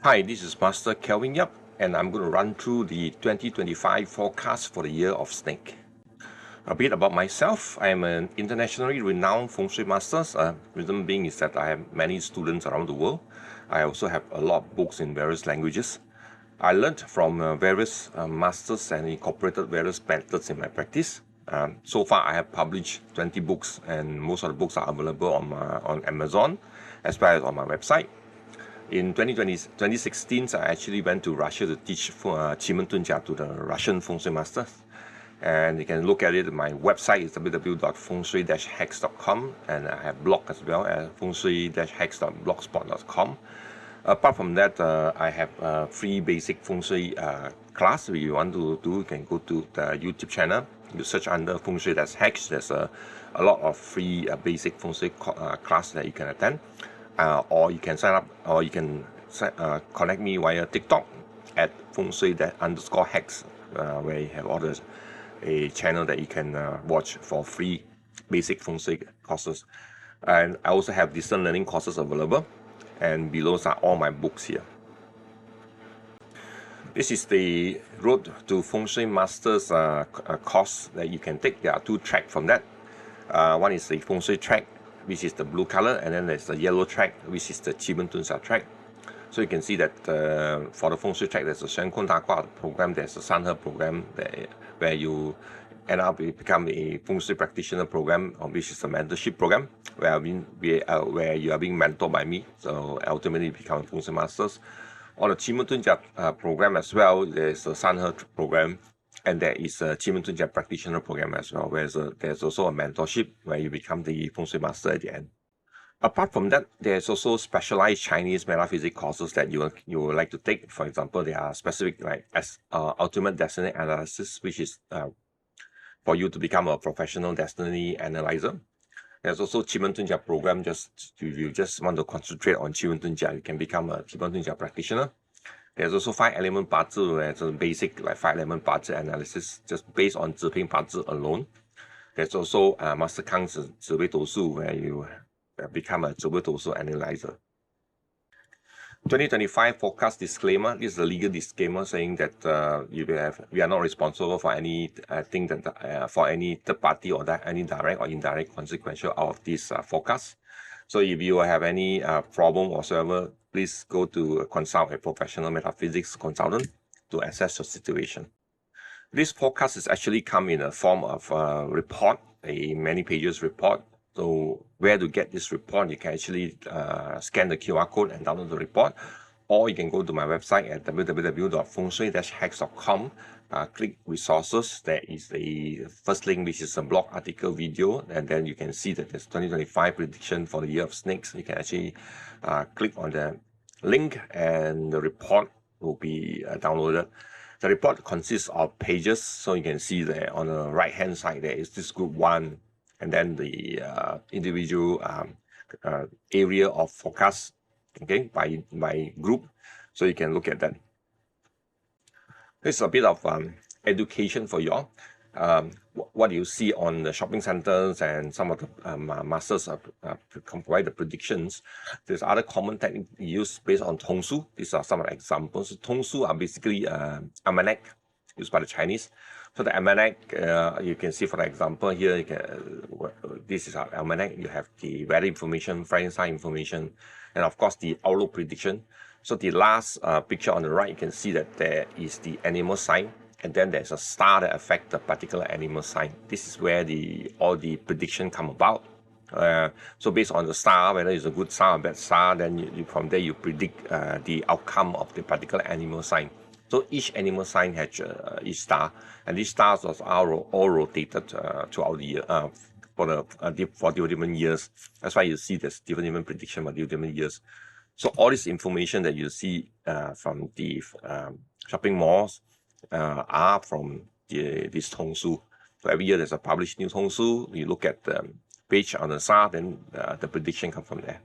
Hi, this is Master Kelvin Yap, and I'm going to run through the 2025 forecast for the year of snake. A bit about myself. I am an internationally renowned Feng Shui master. Reason being is that I have many students around the world. I also have a lot of books in various languages. I learned from various masters and incorporated various methods in my practice. So far, I have published 20 books, and most of the books are available on Amazon as well as on my website. In 2016, I actually went to Russia to teach Qi Men Tun Jia to the Russian Feng Shui masters. And you can look at it. My website is www.fengshui-hacks.com, and I have blog as well at fengshui-hacks.blogspot.com. Apart from that, I have a free basic Feng Shui class. If you want to do, you can go to the YouTube channel. You search under Feng Shui-Hacks. There's a lot of free basic Feng Shui class that you can attend. Or you can sign up, or you can connect me via TikTok at Fengshui_Hacks, where you have a channel that you can watch for free basic Feng Shui courses. And I also have distance learning courses available, and below are all my books here. This is the Road to Feng Shui Masters course that you can take. There are two tracks from that. One is the Feng Shui track, which is the blue color, and then there's the yellow track, which is the Qi Men Tun Jia track. So you can see that for the Feng Shui track, there's a Shen Kun Da Gua program, there's a San He program where you end up become a Feng Shui practitioner program, which is a mentorship program, where you are being mentored by me, so ultimately become Feng Shui masters. On the Qi Men Tun Jia program as well, there's a San He program, and there is a Qi Men Tun Jia practitioner program as well, where there's also a mentorship where you become the Feng Shui master at the end. Apart from that, there's also specialized Chinese metaphysics courses that you would like to take. For example, there are specific ultimate destiny analysis, which is for you to become a professional destiny analyzer. There's also Qi Men Tun Jia program. If you just want to concentrate on Qi Men Tun Jia, you can become a Qi Men Tun Jia practitioner. There's also 5-element 八字, where it's a basic 5-element 八字 analysis just based on 子平八字 alone. There's also Master Kang's 紫微斗数, where you become a 紫微斗数 analyzer. 2025 forecast disclaimer. This is a legal disclaimer saying that we are not responsible for anything for any third party or any direct or indirect consequential out of this forecast. So if you have any problem whatsoever, please go to consult a professional metaphysics consultant to assess your situation. This forecast is actually come in a form of a report, a many pages report. So where to get this report, you can actually scan the QR code and download the report, or you can go to my website at www.fengshui-hacks.com, click resources. There is the first link, which is a blog article video, and then you can see that there's 2025 prediction for the year of snakes. You can actually click on the link, and the report will be downloaded. The report consists of pages, so you can see there on the right hand side there is this group 1, and then the individual area of forecast, okay, by group, so you can look at that. This is a bit of education for you all. What you see on the shopping centers and some of the masters provide the predictions. There's other common techniques used based on Tongsu. These are some of the examples. Tongsu are basically almanac used by the Chinese. So the almanac, you can see for example here, this is our almanac. You have the weather information, fire sign information, and of course the outlook prediction. So the last picture on the right, you can see that there is the animal sign, and then there's a star that affects the particular animal sign. This is where all the prediction come about. So based on the star, whether it's a good star or bad star, then from there you predict the outcome of the particular animal sign. So each animal sign has each star, and these stars are all rotated throughout the year for different years. That's why you see there's different prediction for different years. So all this information that you see from the shopping malls are from this Tongsu. So every year there's a published new Tongsu. You look at the page on the side, then the prediction comes from there.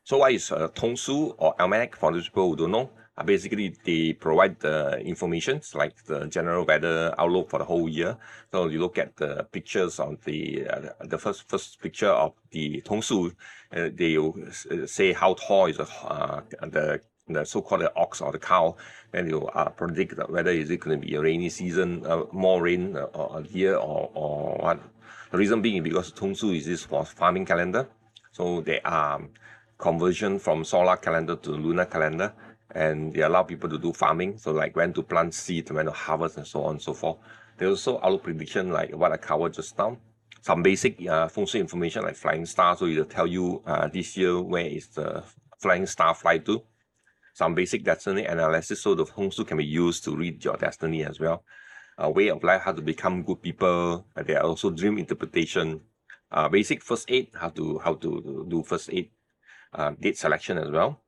So what is Tongsu or almanac for those people who don't know? Basically, they provide the information like the general weather outlook for the whole year. So you look at the pictures of the first picture of the Tongsu. They will say how tall is the the so-called the ox or the cow, then you predict whether is it going to be a rainy season, more rain a year or what. The reason being because Tongsu is this for farming calendar, so they are conversion from solar calendar to lunar calendar, and they allow people to do farming, so like when to plant seed, when to harvest, and so on and so forth. There's also outlook prediction like what I covered just now. Some basic feng shui information like flying star, so it'll tell you this year where is the flying star fly to. Some basic destiny analysis, so the feng shui can be used to read your destiny as well. A way of life, how to become good people. There are also dream interpretation. Basic first aid, how to do first aid. Date selection as well.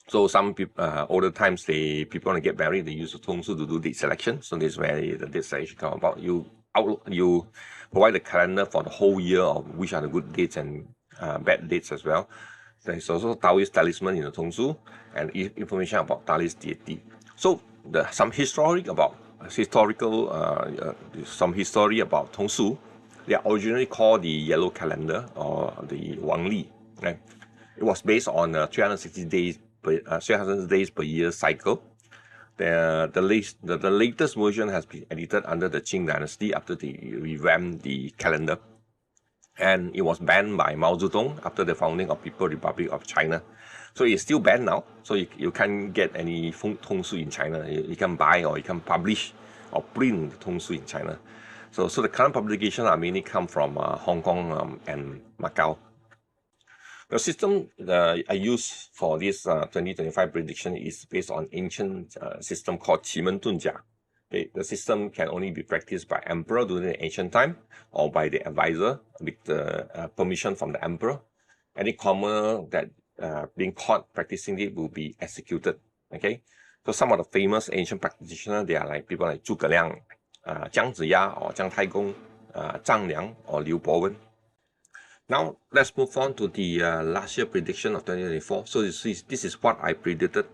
So some people, older times, people want to get married, they use the feng shui to do date selection. So this is where the date selection come about. You provide the calendar for the whole year of which are the good dates and bad dates as well. There's also Taoist talisman in the feng shui and information about Taoist deity. So some history about feng shui. They are originally called the yellow calendar or the Wang Li. Right? It was based on 360 days per year cycle. The latest version has been edited under the Qing dynasty after they revamped the calendar, and it was banned by Mao Zedong after the founding of People's Republic of China. So it's still banned now, so you can't get any feng shui in China. You can buy or you can publish or print feng shui in China. So the current publications are mainly come from Hong Kong and Macau. The system I use for this 2025 prediction is based on ancient system called Qimen Dunjia. Okay, the system can only be practiced by emperor during the ancient time or by the advisor with the permission from the emperor. Any commoner that being caught practicing it will be executed. Okay, so some of the famous ancient practitioners, they are like people like Zhuge Liang, Jiang Ziya or Jiang Taigong, Zhang Liang or Liu Bowen. Now let's move on to the last year prediction of 2024. So this is what I predicted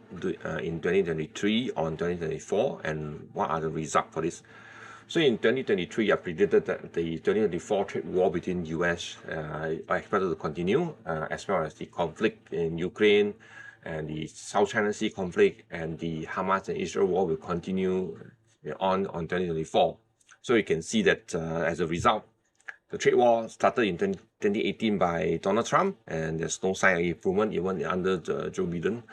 in 2023 on 2024, and what are the results for this. So in 2023, I predicted that the 2024 trade war between US I expected to continue, as well as the conflict in Ukraine and the South China Sea conflict and the Hamas and Israel war will continue on 2024. So you can see that as a result, the trade war started in 2018 by Donald Trump, and there's no sign of improvement even under Joe Biden.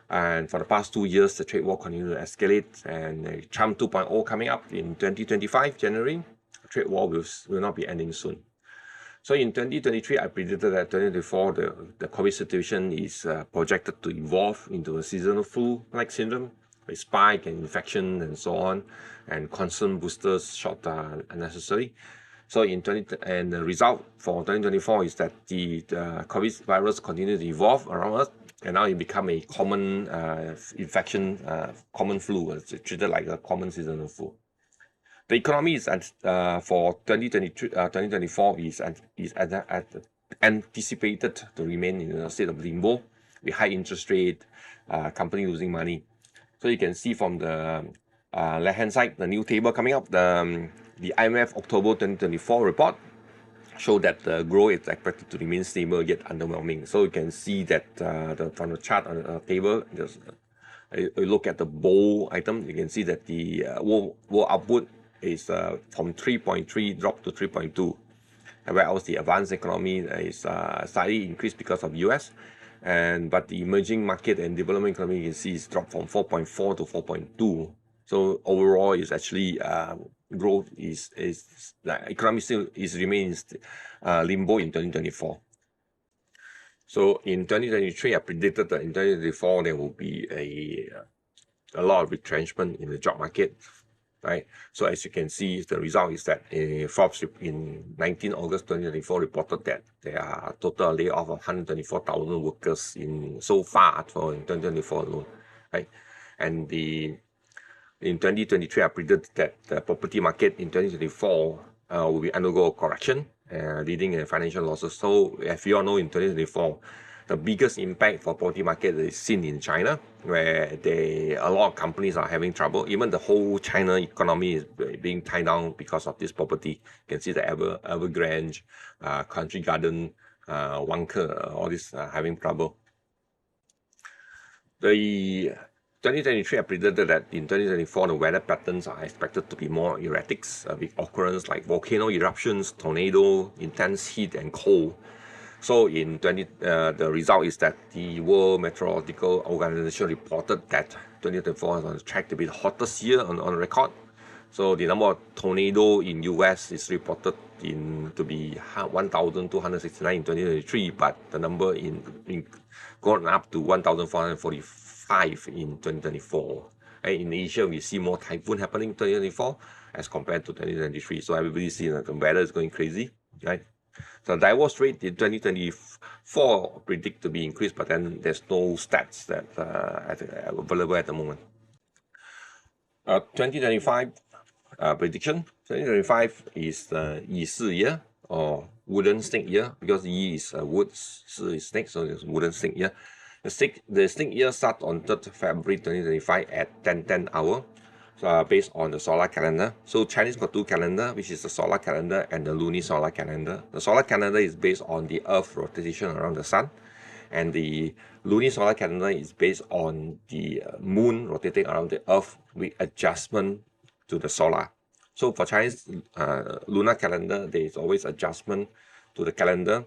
And for the past 2 years, the trade war continued to escalate, and Trump 2.0 coming up in 2025, January, the trade war will not be ending soon. So in 2023, I predicted that 2024, the COVID situation is projected to evolve into a seasonal flu-like syndrome, with spike and infection and so on, and constant boosters shot are unnecessary. So the result for 2024 is that the COVID virus continues to evolve around us, and now it become a common infection, common flu. It's treated like a common seasonal flu. The economy is for 2024 is anticipated to remain in a state of limbo with high interest rate, company losing money. So you can see from the left-hand side, the new table coming up, the IMF October 2024 report show that the growth is expected to remain stable yet underwhelming. So you can see that from the chart on the table, you look at the bold item, you can see that the world output is from 3.3 dropped to 3.2, whereas the advanced economy is slightly increased because of US, but the emerging market and development economy you can see is dropped from 4.4 to 4.2. So overall, is actually growth is the economy still remains limbo in 2024. So in 2023, I predicted that in 2024 there will be a lot of retrenchment in the job market, right? So as you can see, the result is that Forbes in 19 August 2024 reported that there are total layoff of 124,000 workers so far for in 2024 alone, right? And in 2023, I predicted that the property market in 2024 will undergo a correction, leading in financial losses. So as you all know, in 2024, the biggest impact for property market is seen in China, where a lot of companies are having trouble. Even the whole China economy is being tied down because of this property. You can see the Evergrande, Country Garden, Wanke, all this having trouble. The 2023 I predicted that in 2024 the weather patterns are expected to be more erratic, with occurrences like volcano eruptions, tornado, intense heat and cold. So the result is that the World Meteorological Organization reported that 2024 is on track to be the hottest year on record. So the number of tornado in US is reported to be 1,269 in 2023, but the number in gone up to 1,445 in 2024. And in Asia, we see more typhoon happening in 2024 as compared to 2023. So everybody sees that the weather is going crazy, right? The divorce rate in 2024 predict to be increased, but then there's no stats that available at the moment. 2025 prediction. 2025 is the Yi Si year or wooden snake year, because Yi is wood, Si is snake, so it's wooden snake year. The snake year starts on 3rd February 2025 at 10:10 hour. Based on the solar calendar. So Chinese got two calendar, which is the solar calendar and the lunisolar calendar. The solar calendar is based on the Earth rotation around the sun, and the lunisolar calendar is based on the moon rotating around the Earth with adjustment to the solar. So for Chinese lunar calendar, there is always adjustment to the calendar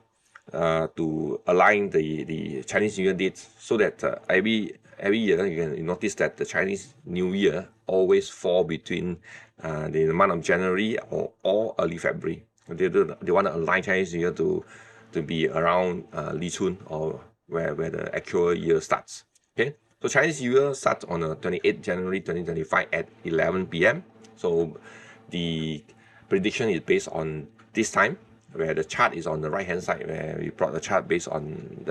to align the Chinese New Year dates, so that every year you can notice that the Chinese New Year always fall between the month of January or early February. They want to align Chinese New Year to be around Li Chun, or where the actual year starts. Okay, so Chinese New Year starts on 28th January 2025 at 11 p.m. So the prediction is based on this time, where the chart is on the right hand side, where we plot the chart based on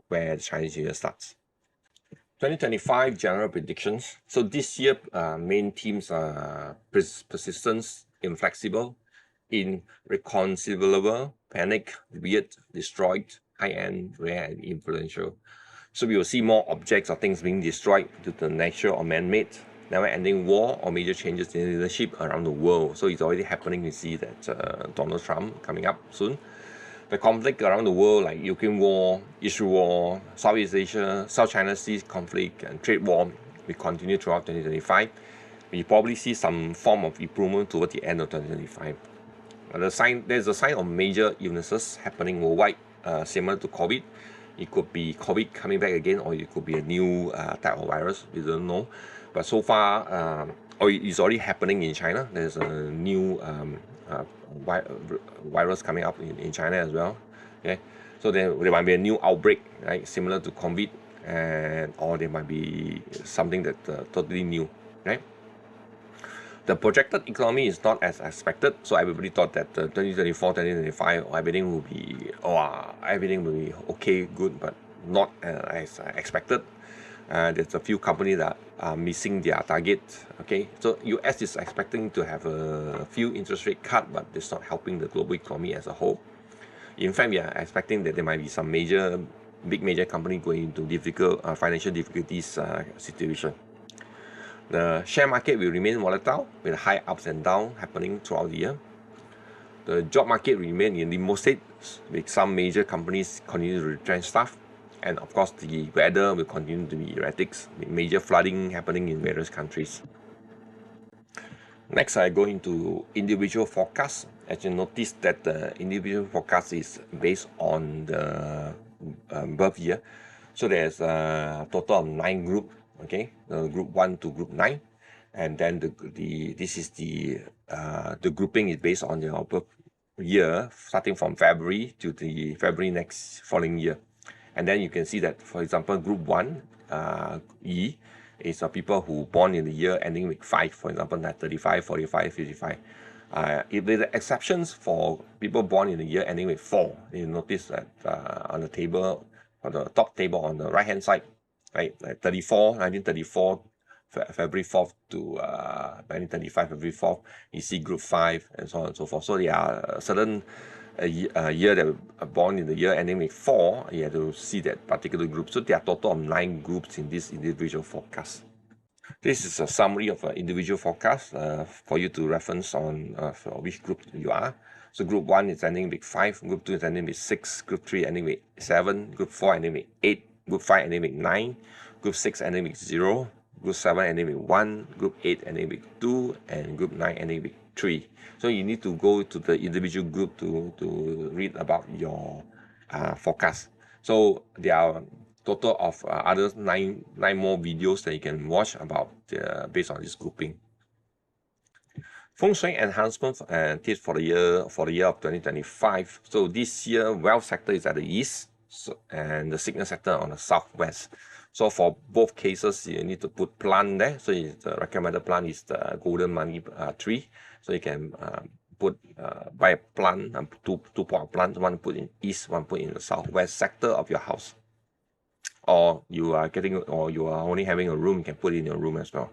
where the Chinese New Year starts. 2025 general predictions. So this year main themes are persistence, inflexible, irreconcilable, panic, weird, destroyed, high-end, rare, and influential. So we will see more objects or things being destroyed due to natural or man-made, never-ending war or major changes in leadership around the world. So it's already happening. We see that Donald Trump coming up soon. The conflict around the world, like Ukraine war, Israel war, Southeast Asia, South China Sea conflict, and trade war, will continue throughout 2025. We probably see some form of improvement toward the end of 2025. There's a sign of major illnesses happening worldwide, similar to COVID. It could be COVID coming back again, or it could be a new type of virus. We don't know. But so far, it's already happening in China. There's a new virus coming up in China as well. Okay, so there might be a new outbreak, right, similar to COVID, or there might be something that totally new, right? The projected economy is not as expected, so everybody thought that 2024, 2025, everything will be okay, good, but not as expected. There's a few companies that are missing their target. Okay, so US is expecting to have a few interest rate cut, but it's not helping the global economy as a whole. In fact, we are expecting that there might be some major company going into difficult financial difficulties situation. The share market will remain volatile with high ups and downs happening throughout the year. The job market remain in limbo state, with some major companies continue to retrench staff. And of course, the weather will continue to be erratic, with major flooding happening in various countries. Next, I go into individual forecasts. As you notice that the individual forecast is based on the birth year. So there's a total of 9 groups. Okay, group 1 to group 9, and then the grouping is based on your birth year, starting from February to the February next following year. And then you can see that, for example, group 1 E is people who born in the year ending with 5, for example, 35, 45, 55. If there's exceptions for people born in the year ending with 4, you notice that on the table, on the top table on the right hand side, right, like 1934, February 4th to 1935, February 4th, you see group 5 and so on and so forth. So there are certain year that were born in the year ending with 4, you have to see that particular group. So there are a total of 9 groups in this individual forecast. This is a summary of an individual forecast for you to reference on for which group you are. So group 1 is ending with 5, group 2 is ending with 6, group 3 ending with 7, group 4 ending with 8, group 5 ending with 9, Group 6 ending with 0, Group 7 ending with 1, Group 8 ending with 2, and Group 9 ending with 3. So you need to go to the individual group to read about your forecast. So there are total of other nine more videos that you can watch about based on this grouping. Feng Shui enhancement and tips for the year of 2025. So this year, wealth sector is at the east, and the sickness sector on the southwest. So for both cases, you need to put plant there. So the recommended plant is the golden money tree. So you can buy a plant, two pot of plants, one put in east, one put in the southwest sector of your house. Or you are only having a room, you can put it in your room as well.